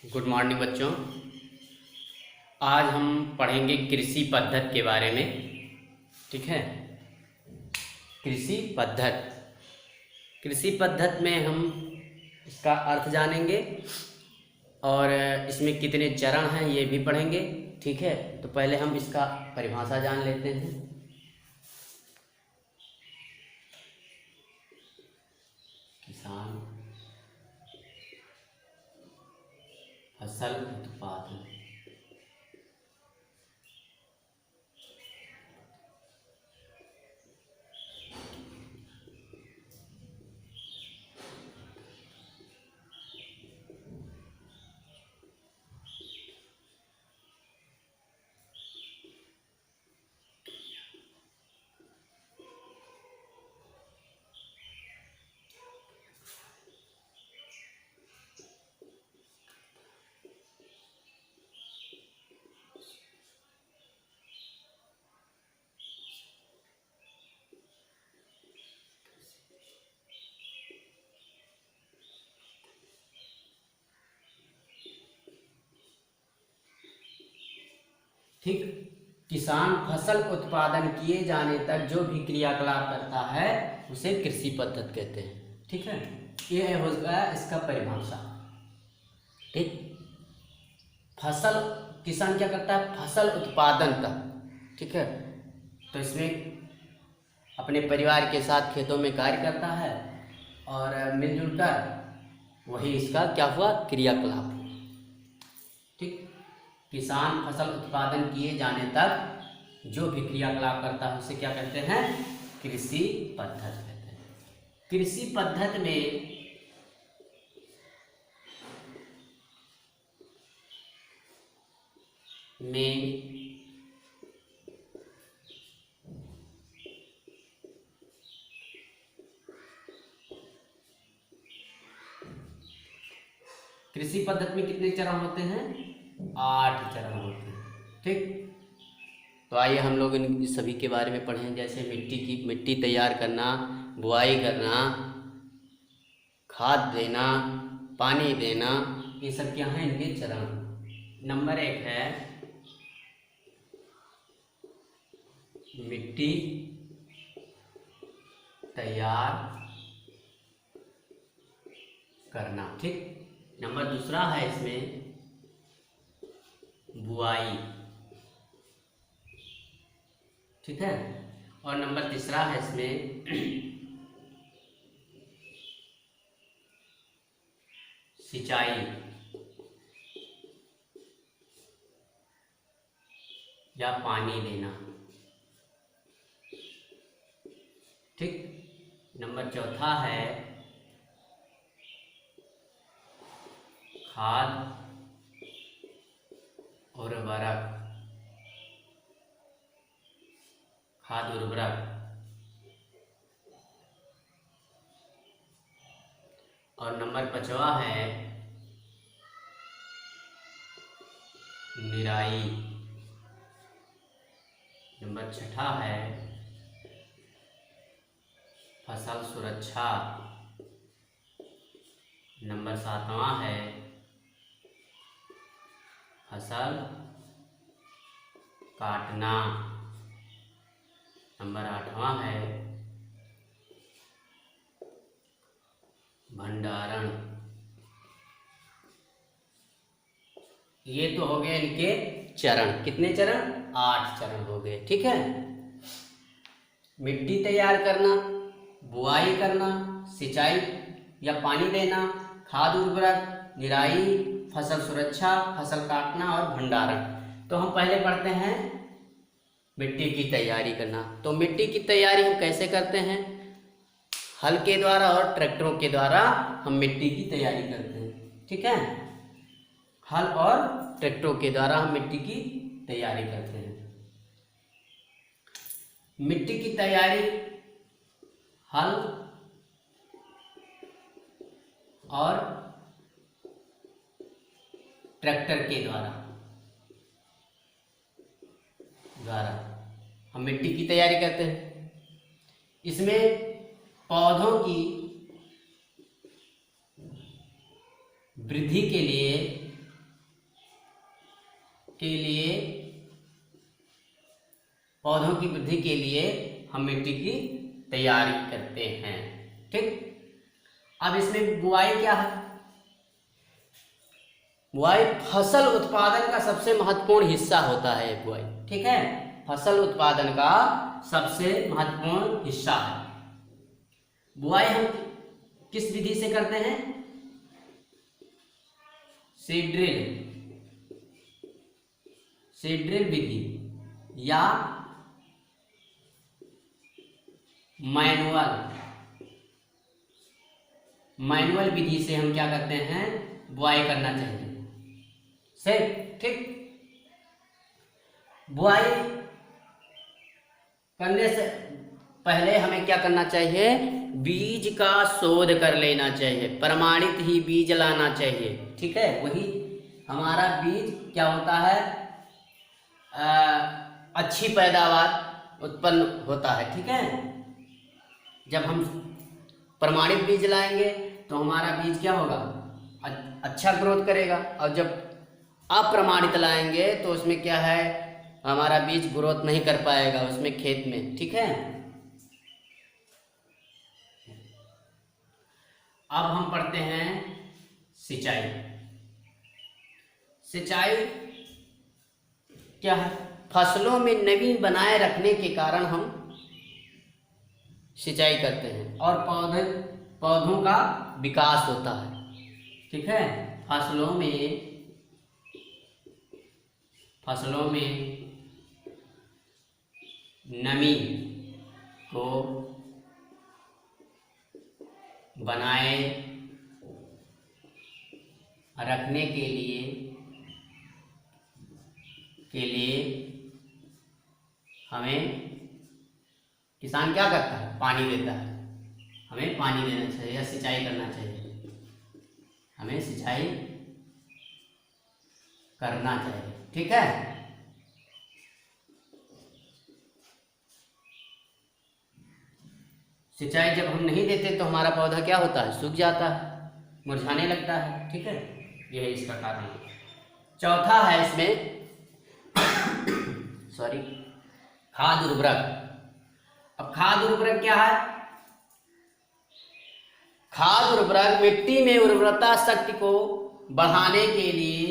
Good morning बच्चों। आज हम पढ़ेंगे कृषि पद्धति के बारे में। ठीक है, कृषि पद्धति। कृषि पद्धति में हम इसका अर्थ जानेंगे और इसमें कितने चरण हैं ये भी पढ़ेंगे। ठीक है, तो पहले हम इसका परिभाषा जान लेते हैं। किसान फसल उत्पादन। ठीक, किसान फसल उत्पादन किए जाने तक जो भी क्रियाकलाप करता है उसे कृषि पद्धति कहते हैं। ठीक है, ये हो गया इसका परिभाषा। ठीक, फसल, किसान क्या करता है? फसल उत्पादन तक। ठीक है, तो इसमें अपने परिवार के साथ खेतों में कार्य करता है और मिलजुल कर वही इसका क्या हुआ? क्रियाकलाप। ठीक, किसान फसल उत्पादन किए जाने तक जो भी क्रियाकलाप करता है उसे क्या कहते हैं? कृषि पद्धति कहते हैं। कृषि पद्धति में कृषि पद्धति में कितने चरण होते हैं? 8 चरण होते हैं। ठीक, तो आइए हम लोग इन सभी के बारे में पढ़ें। जैसे मिट्टी तैयार करना, बुआई करना, खाद देना, पानी देना, ये सब क्या हैं? इनके चरण। नंबर 1 है मिट्टी तैयार करना। ठीक, नंबर दूसरा है इसमें बुआई। ठीक है, और नंबर तीसरा है इसमें सिंचाई या पानी देना। ठीक, नंबर चौथा है खाद उर्वरक। खाद उर्वरक। और नंबर 5वां है निराई। नंबर 6 है फसल सुरक्षा। नंबर 7वां है फसल काटना। नंबर 8वां है भंडारण। ये तो हो गए इनके चरण। कितने चरण? 8 चरण हो गए। ठीक है, मिट्टी तैयार करना, बुआई करना, सिंचाई या पानी देना, खाद उर्वरक, निराई, फसल सुरक्षा, फसल काटना और भंडारण। तो हम पहले पढ़ते हैं मिट्टी की तैयारी करना। तो मिट्टी की तैयारी हम कैसे करते हैं? हल के द्वारा और ट्रैक्टरों के द्वारा हम मिट्टी की तैयारी करते हैं। ठीक है, हल और ट्रैक्टरों के द्वारा हम मिट्टी की तैयारी करते हैं। मिट्टी की तैयारी हल और ट्रैक्टर के द्वारा हम मिट्टी की तैयारी करते हैं। इसमें पौधों की वृद्धि के लिए की वृद्धि के लिए हम मिट्टी की तैयारी करते हैं। ठीक, अब इसमें बुआई क्या है? बुआई फसल उत्पादन का सबसे महत्वपूर्ण हिस्सा होता है बुआई। ठीक है, फसल उत्पादन का सबसे महत्वपूर्ण हिस्सा है। बुआई हम किस विधि से करते हैं? सीड ड्रिल विधि या मैनुअल विधि से हम क्या करते हैं? बुआई करना चाहिए। सही, ठीक। बुआई करने से पहले हमें क्या करना चाहिए? बीज का शोध कर लेना चाहिए, प्रमाणित ही बीज लाना चाहिए। ठीक है, वही हमारा बीज क्या होता है? अच्छी पैदावार उत्पन्न होता है। ठीक है, जब हम प्रमाणित बीज लाएंगे तो हमारा बीज क्या होगा? अच्छा ग्रोथ करेगा। और जब अप्रमाणित लाएंगे तो उसमें क्या है? हमारा बीज ग्रोथ नहीं कर पाएगा उसमें खेत में। ठीक है, अब हम पढ़ते हैं सिंचाई। सिंचाई क्या है? फसलों में नमी बनाए रखने के कारण हम सिंचाई करते हैं और पौधों का विकास होता है। ठीक है, फसलों में नमी को बनाए रखने के लिए हमें किसान क्या करता है? पानी देता है। हमें पानी देना चाहिए या सिंचाई करना चाहिए। हमें सिंचाई करना चाहिए। ठीक है, सिंचाई जब हम नहीं देते तो हमारा पौधा क्या होता है? सूख जाता है, मुरझाने लगता है। ठीक है, यह इसका कारण है। चौथा है इसमें खाद उर्वरक। अब खाद उर्वरक क्या है? खाद उर्वरक मिट्टी में उर्वरता शक्ति को बढ़ाने के लिए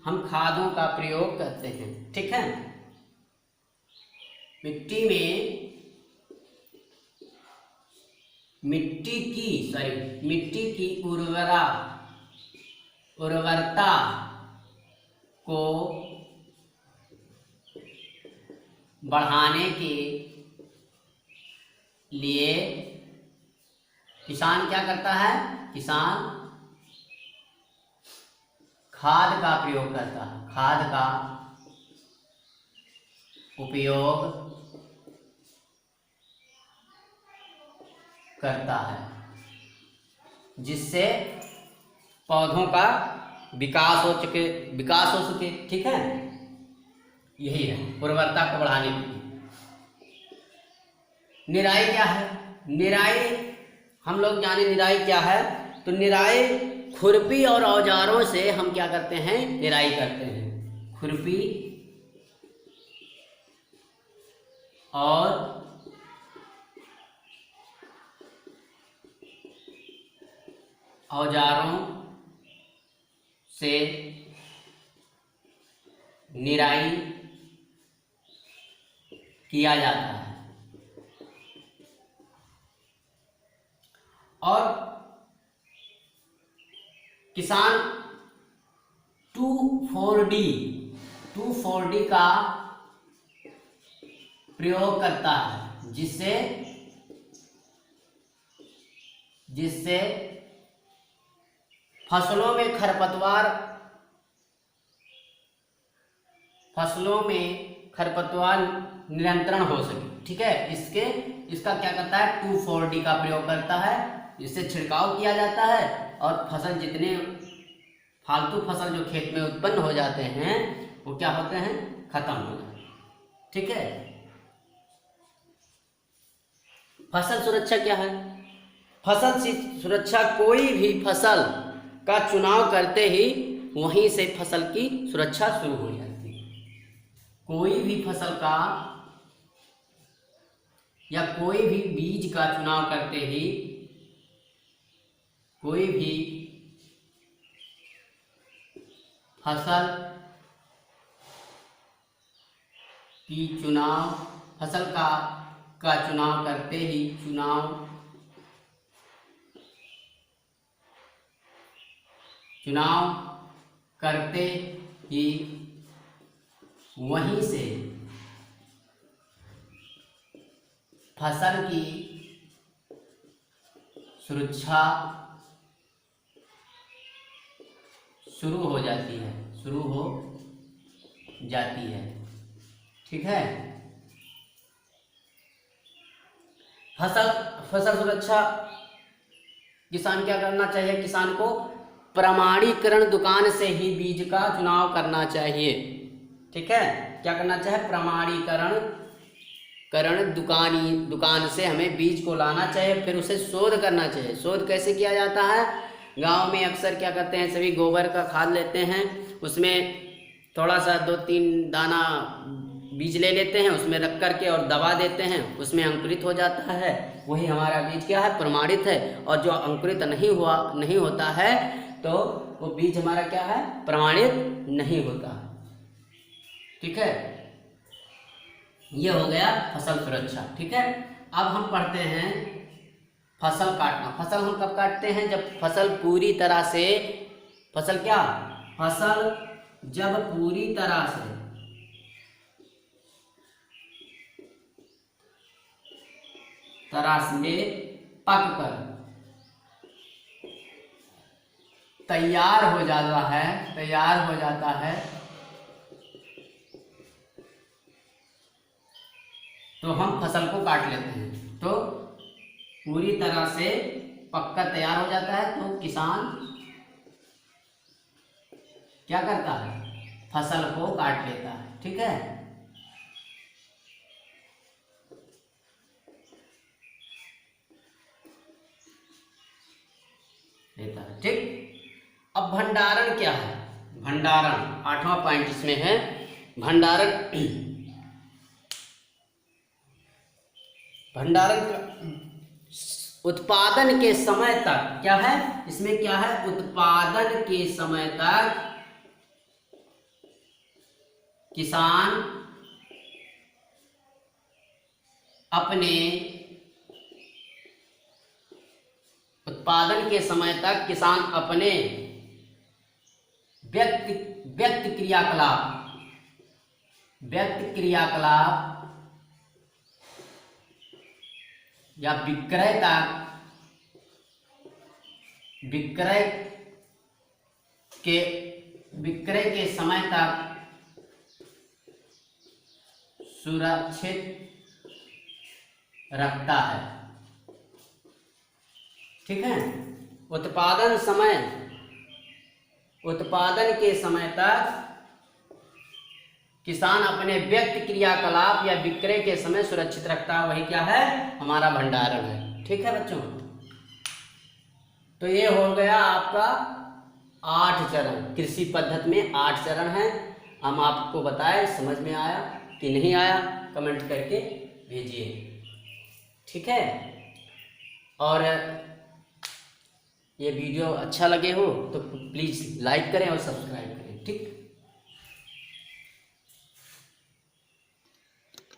हम खादों का प्रयोग करते हैं। ठीक है, मिट्टी की उर्वरता को बढ़ाने के लिए किसान क्या करता है? किसान खाद का प्रयोग करता है। खाद का उपयोग करता है जिससे पौधों का विकास हो सके। ठीक है, यही है उर्वरता को बढ़ाने के लिए। निराई क्या है? निराई हम लोग जाने निराई क्या है? तो निराई खुरपी और औजारों से हम क्या करते हैं? निराई करते हैं। खुरपी और औजारों से निराई किया जाता है। और किसान 2,4-D का प्रयोग करता है जिससे फसलों में खरपतवार नियंत्रण हो सके। ठीक है, इसका क्या करता है? 2,4-D का प्रयोग करता है, जिससे छिड़काव किया जाता है और जितने फालतू फसल जो खेत में उत्पन्न हो जाते हैं वो क्या होते हैं? खत्म हो जाते हैं। ठीक है, फसल सुरक्षा क्या है? फसल सुरक्षा कोई भी फसल का चुनाव करते ही वहीं से फसल की सुरक्षा शुरू हो जाती है। कोई भी फसल का या कोई भी बीज का चुनाव करते ही कोई भी फसल का चुनाव करते ही वहीं से फसल की सुरक्षा शुरू हो जाती है। ठीक है। फसल सुरक्षा किसान क्या करना चाहिए? किसान को प्रमाणीकरण दुकान से ही बीज का चुनाव करना चाहिए। ठीक है। क्या करना चाहिए? प्रमाणीकरण दुकान से हमें बीज को लाना चाहिए, फिर उसे शोध करना चाहिए। शोध कैसे किया जाता है? गांव में अक्सर क्या करते हैं, सभी गोबर का खाद लेते हैं, उसमें थोड़ा सा 2-3 दाना बीज ले लेते हैं, उसमें रख करके और दबा देते हैं, उसमें अंकुरित हो जाता है। वही हमारा बीज क्या है? प्रमाणित है। और जो अंकुरित नहीं होता है तो वो बीज हमारा क्या है? प्रमाणित नहीं होता। ठीक है। ये हो गया फसल सुरक्षा। ठीक है। अब हम पढ़ते हैं फसल काटना। फसल हम कब काटते हैं? जब फसल पूरी तरह से जब पूरी तरह से पककर तैयार हो जाता है तो हम फसल को काट लेते हैं। तो पूरी तरह से पककर तैयार हो जाता है तो किसान क्या करता है? फसल को काट लेता है। ठीक है। ठीक। अब भंडारण क्या है? भंडारण 8वां पॉइंट इसमें है। भंडारण उत्पादन के समय तक क्या है? इसमें क्या है? उत्पादन के समय तक किसान अपने व्यक्त क्रियाकलाप या विक्रय के समय तक सुरक्षित रखता है। ठीक है। उत्पादन के समय तक किसान अपने व्यक्त क्रियाकलाप या विक्रय के समय सुरक्षित रखता है। वही क्या है? हमारा भंडारण है। ठीक है बच्चों। तो ये हो गया आपका 8 चरण। कृषि पद्धति में 8 चरण है। हम आपको बताए, समझ में आया कि नहीं आया? कमेंट करके भेजिए। ठीक है। और ये वीडियो अच्छा लगे हो तो प्लीज़ लाइक करें और सब्सक्राइब करें। ठीक।